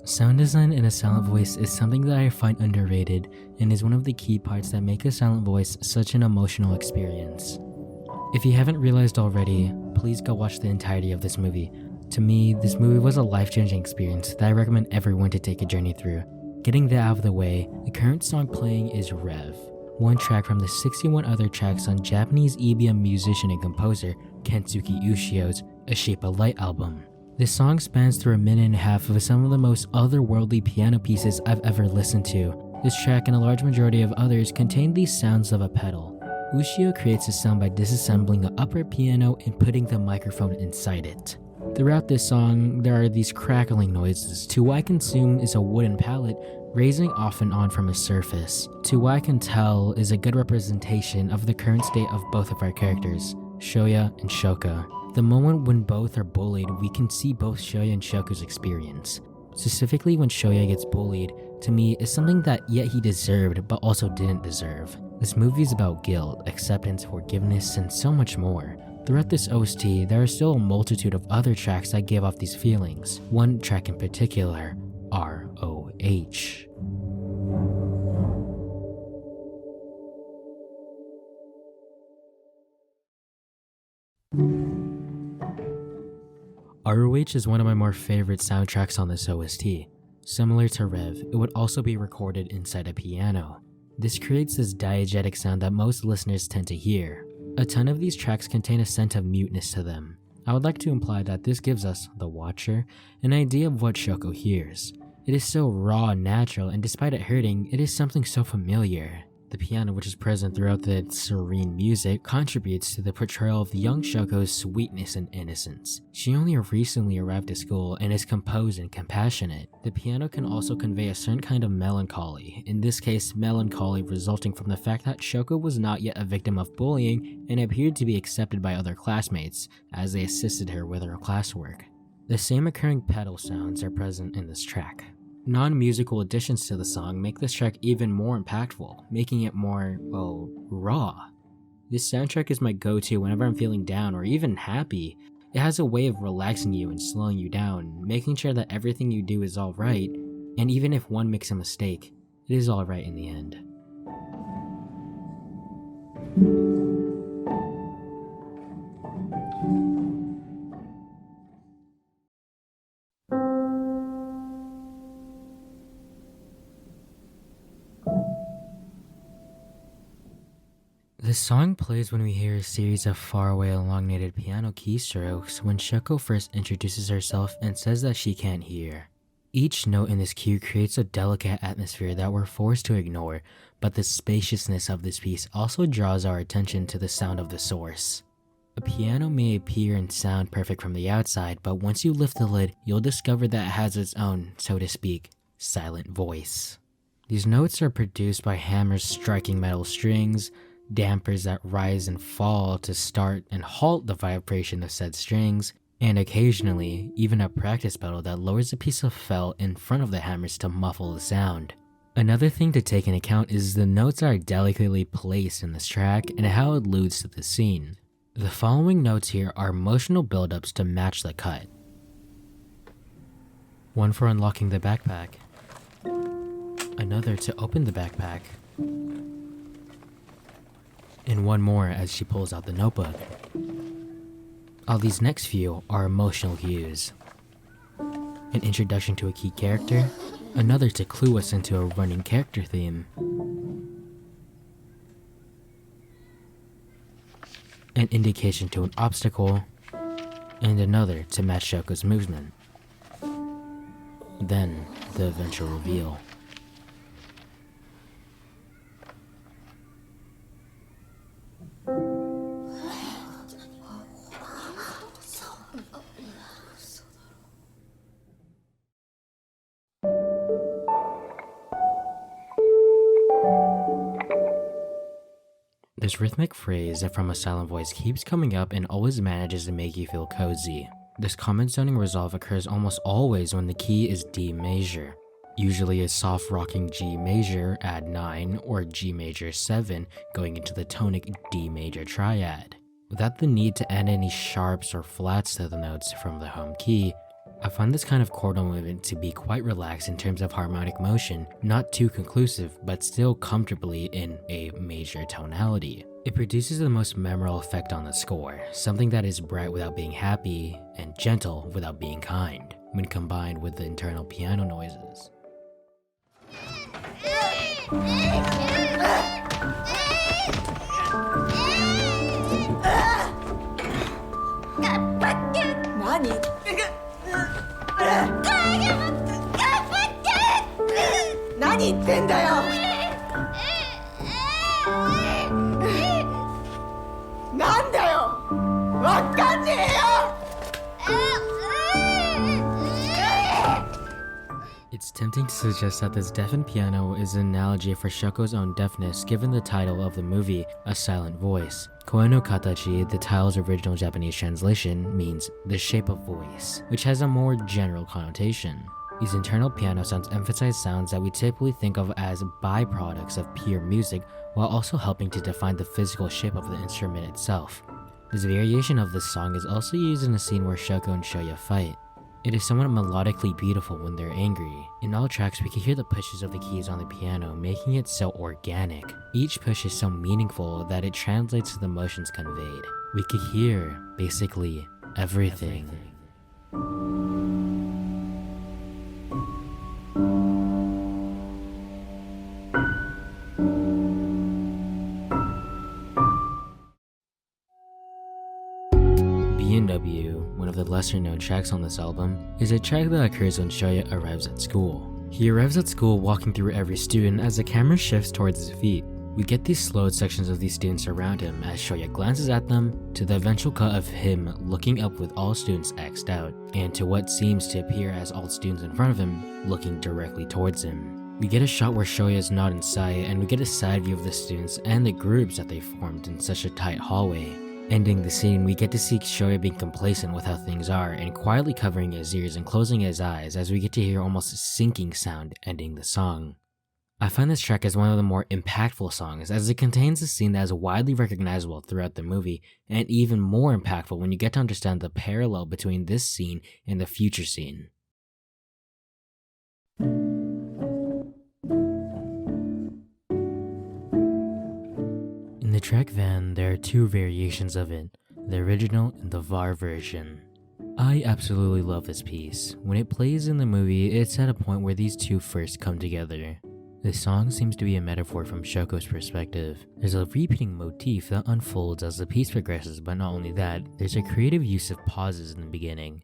Sound design in a silent voice is something that I find underrated and is one of the key parts that make a silent voice such an emotional experience. If you haven't realized already, please go watch the entirety of this movie. To me, this movie was a life-changing experience that I recommend everyone to take a journey through. Getting that out of the way, the current song playing is Rev, one track from the 61 other tracks on Japanese EBM musician and composer Kensuke Ushio's A Shape of Light album. This song spans through a minute and a half of some of the most otherworldly piano pieces I've ever listened to. This track and a large majority of others contain these sounds of a pedal. Ushio creates a sound by disassembling the upright piano and putting the microphone inside it. Throughout this song, there are these crackling noises to what I can assume is a wooden pallet raising off and on from a surface, to what I can tell is a good representation of the current state of both of our characters, Shoya and Shoko. The moment when both are bullied, we can see both Shoya and Shoko's experience. Specifically when Shoya gets bullied, to me, is something that yet he deserved but also didn't deserve. This movie is about guilt, acceptance, forgiveness, and so much more. Throughout this OST, there are still a multitude of other tracks that give off these feelings. One track in particular, ROH. ROH is one of my more favorite soundtracks on this OST. Similar to Rev, it would also be recorded inside a piano. This creates this diegetic sound that most listeners tend to hear. A ton of these tracks contain a scent of muteness to them. I would like to imply that this gives us, the watcher, an idea of what Shoko hears. It is so raw and natural, and despite it hurting, it is something so familiar. The piano, which is present throughout the serene music, contributes to the portrayal of the young Shoko's sweetness and innocence. She only recently arrived at school and is composed and compassionate. The piano can also convey a certain kind of melancholy, in this case melancholy resulting from the fact that Shoko was not yet a victim of bullying and appeared to be accepted by other classmates, as they assisted her with her classwork. The same occurring pedal sounds are present in this track. Non-musical additions to the song make this track even more impactful, making it more, raw. This soundtrack is my go-to whenever I'm feeling down or even happy. It has a way of relaxing you and slowing you down, making sure that everything you do is alright, and even if one makes a mistake, it is alright in the end. This song plays when we hear a series of faraway elongated piano keystrokes when Shoko first introduces herself and says that she can't hear. Each note in this cue creates a delicate atmosphere that we're forced to ignore, but the spaciousness of this piece also draws our attention to the sound of the source. A piano may appear and sound perfect from the outside, but once you lift the lid, you'll discover that it has its own, so to speak, silent voice. These notes are produced by hammers striking metal strings, dampers that rise and fall to start and halt the vibration of said strings, and occasionally even a practice pedal that lowers a piece of felt in front of the hammers to muffle the sound. Another thing to take into account is the notes are delicately placed in this track and how it alludes to the scene. The following notes here are emotional build-ups to match the cut. One for unlocking the backpack, another to open the backpack, and one more as she pulls out the notebook. All these next few are emotional cues. An introduction to a key character, another to clue us into a running character theme, an indication to an obstacle, and another to match Shoko's movement. Then, the eventual reveal. This rhythmic phrase from a silent voice keeps coming up and always manages to make you feel cozy. This common sounding resolve occurs almost always when the key is D major, usually a soft rocking G major add 9 or G major 7 going into the tonic D major triad. Without the need to add any sharps or flats to the notes from the home key, I find this kind of chordal movement to be quite relaxed in terms of harmonic motion, not too conclusive, but still comfortably in a major tonality. It produces the most memorable effect on the score, something that is bright without being happy, and gentle without being kind, when combined with the internal piano noises. It's tempting to suggest that this deafened piano is an analogy for Shoko's own deafness given the title of the movie, A Silent Voice. Koe no Katachi, the title's original Japanese translation, means the shape of voice, which has a more general connotation. These internal piano sounds emphasize sounds that we typically think of as byproducts of pure music, while also helping to define the physical shape of the instrument itself. This variation of this song is also used in a scene where Shoko and Shoya fight. It is somewhat melodically beautiful when they're angry. In all tracks, we can hear the pushes of the keys on the piano, making it so organic. Each push is so meaningful that it translates to the emotions conveyed. We could hear, basically, everything. B&W, one of the lesser known tracks on this album, is a track that occurs when Shoya arrives at school. He arrives at school walking through every student as the camera shifts towards his feet. We get these slowed sections of these students around him as Shoya glances at them, to the eventual cut of him looking up with all students X'd out, and to what seems to appear as all students in front of him looking directly towards him. We get a shot where Shoya is not in sight, and we get a side view of the students and the groups that they formed in such a tight hallway. Ending the scene, we get to see Shoya being complacent with how things are and quietly covering his ears and closing his eyes as we get to hear almost a sinking sound ending the song. I find this track as one of the more impactful songs as it contains a scene that is widely recognizable throughout the movie, and even more impactful when you get to understand the parallel between this scene and the future scene. In the track Van, there are two variations of it, the original and the VAR version. I absolutely love this piece. When it plays in the movie, it's at a point where these two first come together. The song seems to be a metaphor from Shoko's perspective. There's a repeating motif that unfolds as the piece progresses, but not only that, there's a creative use of pauses in the beginning.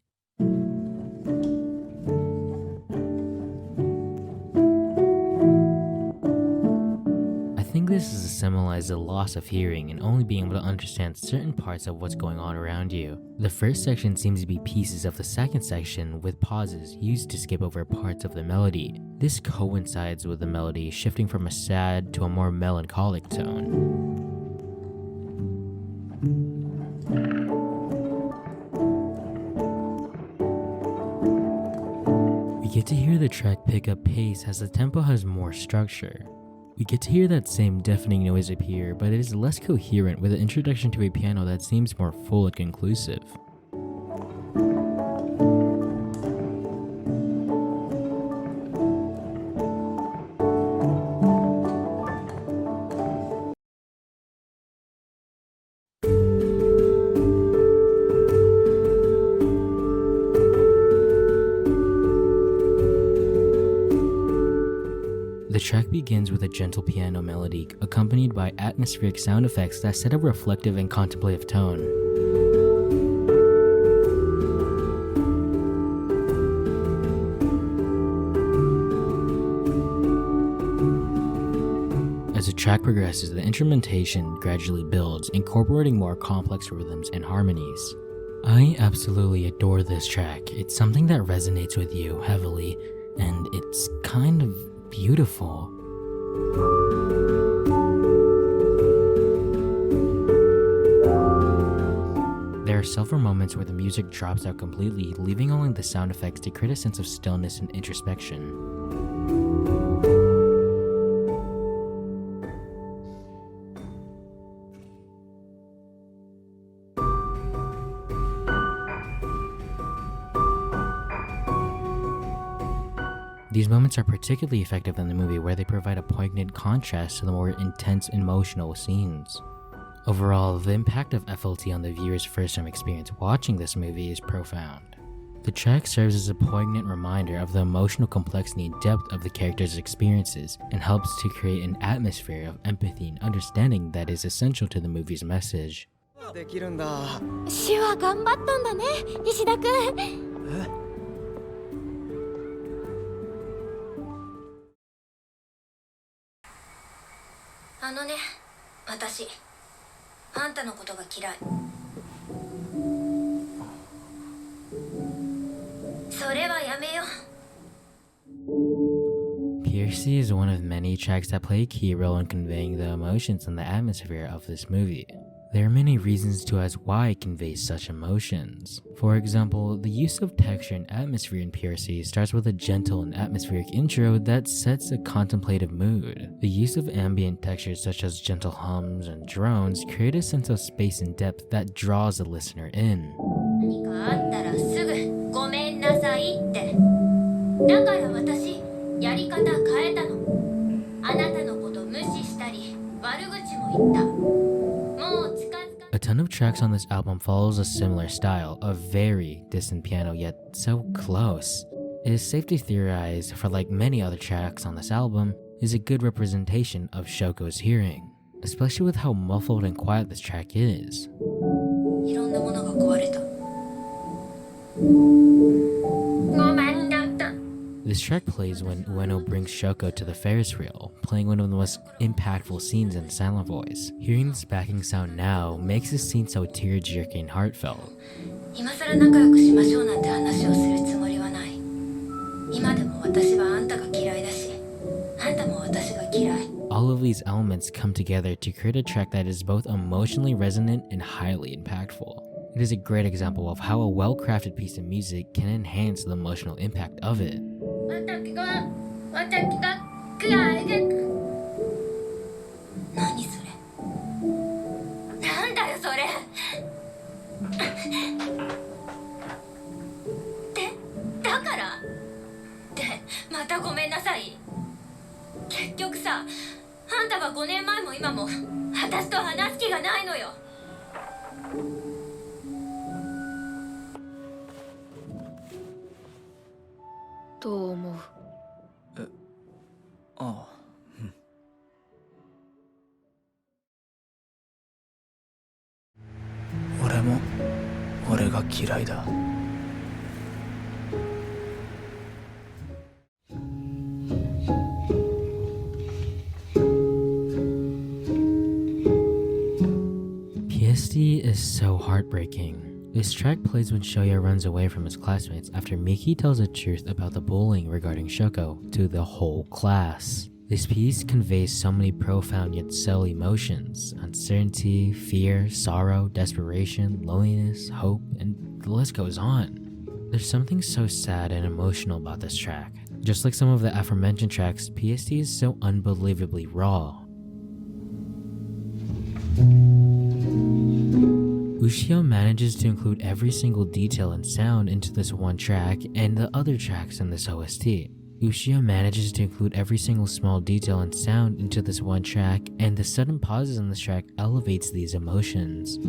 I think this is to symbolize the loss of hearing and only being able to understand certain parts of what's going on around you. The first section seems to be pieces of the second section with pauses used to skip over parts of the melody. This coincides with the melody shifting from a sad to a more melancholic tone. We get to hear the track pick up pace as the tempo has more structure. We get to hear that same deafening noise appear, but it is less coherent with an introduction to a piano that seems more full and conclusive. The track begins with a gentle piano melody, accompanied by atmospheric sound effects that set a reflective and contemplative tone. As the track progresses, the instrumentation gradually builds, incorporating more complex rhythms and harmonies. I absolutely adore this track. It's something that resonates with you heavily, and it's kind of beautiful. There are several moments where the music drops out completely, leaving only the sound effects to create a sense of stillness and introspection. These moments are particularly effective in the movie where they provide a poignant contrast to the more intense emotional scenes. Overall, the impact of FLT on the viewer's first-time experience watching this movie is profound. The track serves as a poignant reminder of the emotional complexity and depth of the characters' experiences and helps to create an atmosphere of empathy and understanding that is essential to the movie's message. できるんだ。手話頑張ったんだね、石田くん。ね、私、あんたのことが嫌い。それはやめよう。 Piercy is one of many tracks that play a key role in conveying the emotions and the atmosphere of this movie. There are many reasons to as why it conveys such emotions. For example, the use of texture and atmosphere in Piercy starts with a gentle and atmospheric intro that sets a contemplative mood. The use of ambient textures such as gentle hums and drones create a sense of space and depth that draws the listener in. 何かあったらすぐごめんなさいって。だから私、やり方変えたの。あなたのこと無視したり、悪口も言った。A ton of tracks on this album follows a similar style, a very distant piano yet so close. It is safe to theorize, for like many other tracks on this album, is a good representation of Shoko's hearing, especially with how muffled and quiet this track is. いろんなものが壊れた。ごめんなさい。 This track plays when Ueno brings Shoko to the Ferris wheel, playing one of the most impactful scenes in Silent Voice. Hearing this backing sound now makes this scene so tear-jerking and heartfelt. 今さら仲良くしましょうなんて話をするつもりはない。今でも私はあんたが嫌いだし、あんたも私が嫌い。 All of these elements come together to create a track that is both emotionally resonant and highly impactful. It is a great example of how a well-crafted piece of music can enhance the emotional impact of it. 私が嫌いで。何それ。なんだよそれ。だからで、またごめんなさい。結局さ、あんたは5年前も今も私と話す気がないのよ。どう思う？ああ、うん。俺も俺が嫌いだ。PST is so heartbreaking. This track plays when Shoya runs away from his classmates after Miki tells the truth about the bullying regarding Shoko to the whole class. This piece conveys so many profound yet subtle emotions: uncertainty, fear, sorrow, desperation, loneliness, hope, and the list goes on. There's something so sad and emotional about this track. Just like some of the aforementioned tracks, PST is so unbelievably raw. Ushio manages to include every single detail and sound into this one track and the other tracks in this OST. Ushio manages to include every single small detail and sound into this one track, and the sudden pauses in this track elevates these emotions.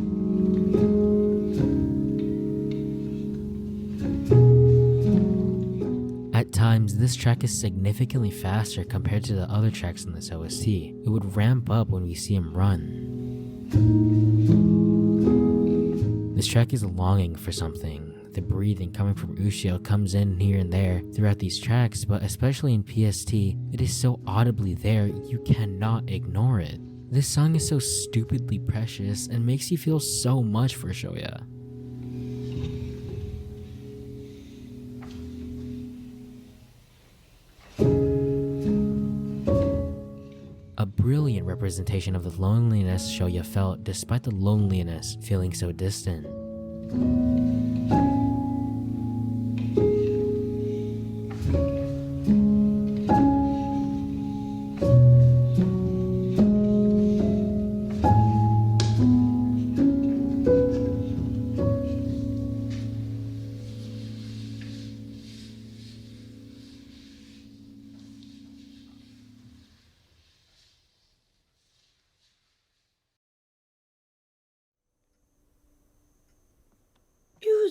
At times, this track is significantly faster compared to the other tracks in this OST. It would ramp up when we see him run. This track is longing for something. The breathing coming from Ushio comes in here and there throughout these tracks, but especially in PST, it is so audibly there you cannot ignore it. This song is so stupidly precious and makes you feel so much for Shoya. A brilliant representation of the loneliness Shoya felt despite the loneliness feeling so distant.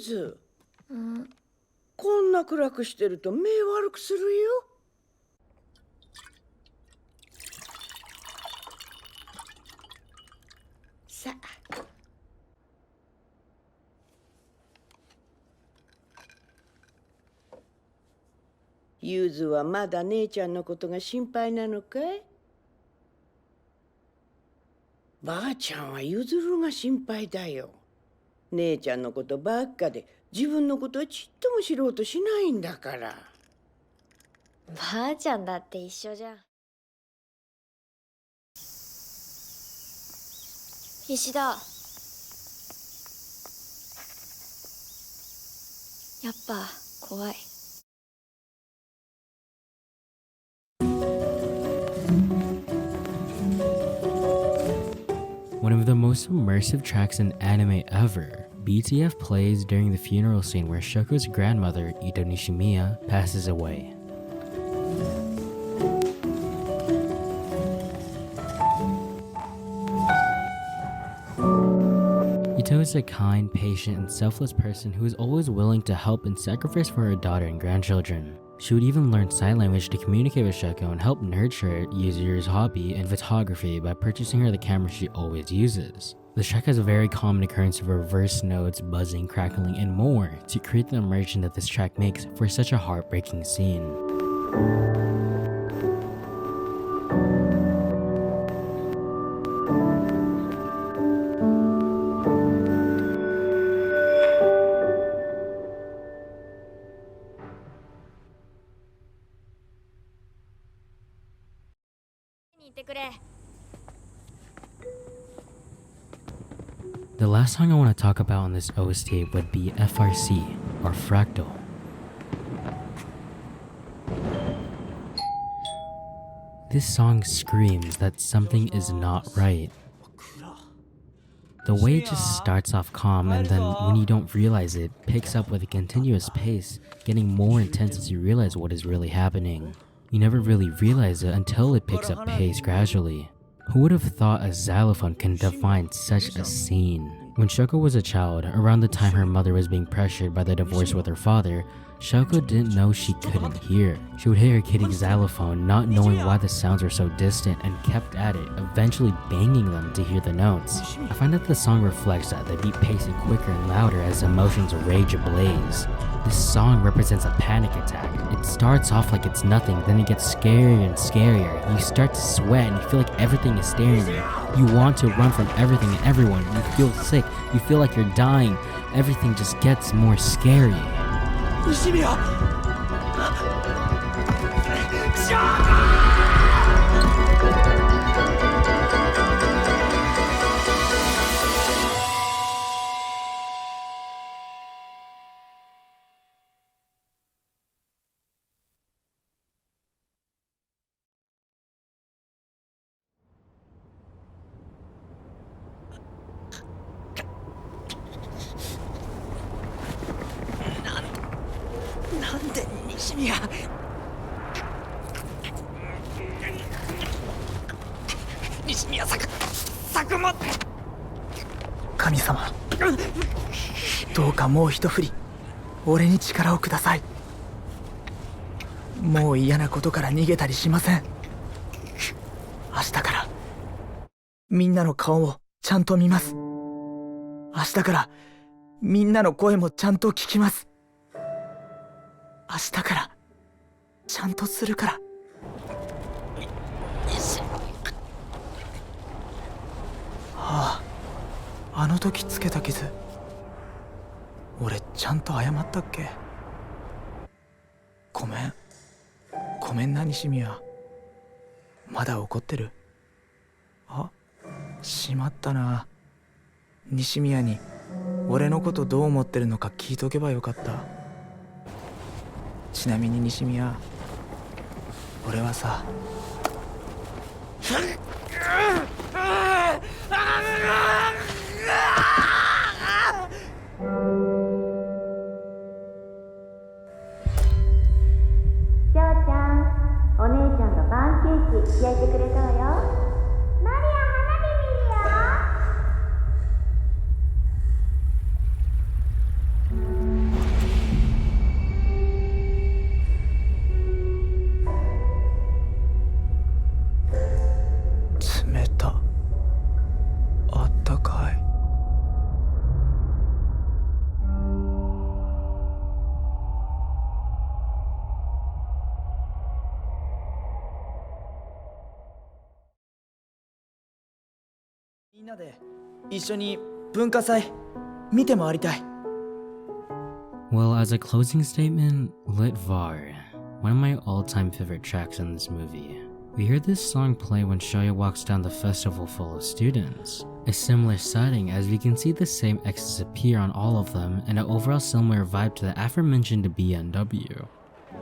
ず、こんな暗くしてると目悪くするよ。さあ。ゆずはまだ姉ちゃんのことが心配なのかい？ばあちゃんはゆずるが心配だよ。姉ちゃんのことばっかで自分のことはちっとも知ろうとしないんだから。ばあちゃんだって一緒じゃん。石田、やっぱ怖い。One of the most immersive tracks in anime ever, BTF plays during the funeral scene where Shoko's grandmother, Ito Nishimiya, passes away. Ito is a kind, patient, and selfless person who is always willing to help and sacrifice for her daughter and grandchildren. She would even learn sign language to communicate with Shoko and help nurture Yuzuru's hobby in photography by purchasing her the camera she always uses. The track has a very common occurrence of reverse notes, buzzing, crackling, and more to create the immersion that this track makes for such a heartbreaking scene. The last song I want to talk about on this OST would be FRC, or Fractal. This song screams that something is not right. The way it just starts off calm and then when you don't realize it, picks up with a continuous pace, getting more intense as you realize what is really happening. You never really realize it until it picks up pace gradually. Who would have thought a xylophone can define such a scene? When Shoko was a child, around the time her mother was being pressured by the divorce with her father, Shoko didn't know she couldn't hear. She would hear her kitty's xylophone, not knowing why the sounds were so distant, and kept at it, eventually banging them to hear the notes. I find that the song reflects that, the beat pacing quicker and louder as emotions rage ablaze. This song represents a panic attack. It starts off like it's nothing, then it gets scarier and scarier. You start to sweat and you feel like everything is staring at you. You want to run from everything and everyone. You feel sick. You feel like you're dying. Everything just gets more scary.神様、どうかもう一振り俺に力をください。もう嫌なことから逃げたりしません。明日からみんなの顔をちゃんと見ます。明日からみんなの声もちゃんと聞きます。明日からちゃんとするから。あの時つけた傷、俺ちゃんと謝ったっけ？ごめんな西宮。まだ怒ってる？しまったな。西宮に俺のことどう思ってるのか聞いとけばよかった。ちなみに西宮、俺はさ、ちょうちゃん、お姉ちゃんがパンケーキ焼いてくれたわよ。マリア、花火見るよ。みんなで一緒に文化祭見て回りたい。 Well, as a closing statement, Lit Var, one of my all-time favorite tracks in this movie. We hear this song play when Shoya walks down the festival full of students. A similar setting as we can see the same X's appear on all of them and an overall similar vibe to the aforementioned BNW.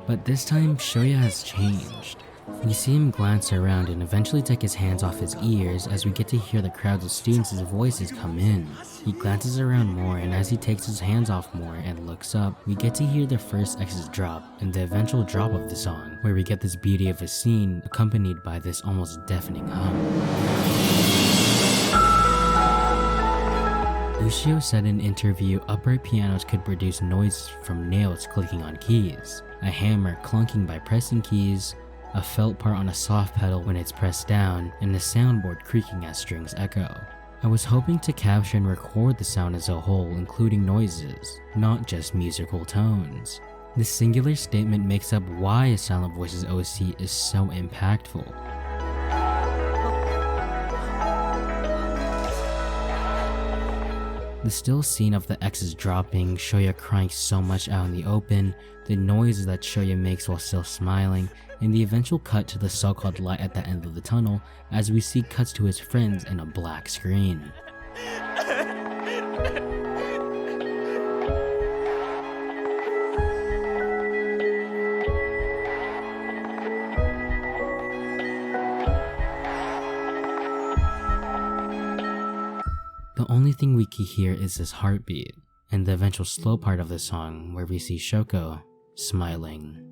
But this time, Shoya has changed. We see him glance around and eventually take his hands off his ears as we get to hear the crowds of students' voices come in. He glances around more, and as he takes his hands off more and looks up, we get to hear the first X's drop and the eventual drop of the song, where we get this beauty of a scene accompanied by this almost deafening hum. Ushio said in an interview upright pianos could produce noises from nails clicking on keys, a hammer clunking by pressing keys, a felt part on a soft pedal when it's pressed down, and a soundboard creaking as strings echo. I was hoping to capture and record the sound as a whole, including noises, not just musical tones. This singular statement makes up why a Silent Voices OST is so impactful. The still scene of the X's dropping, Shoya crying so much out in the open, the noises that Shoya makes while still smiling, and the eventual cut to the so-called light at the end of the tunnel as we see cuts to his friends in a black screen. The only thing we can hear is his heartbeat, and the eventual slow part of the song where we see Shoko smiling.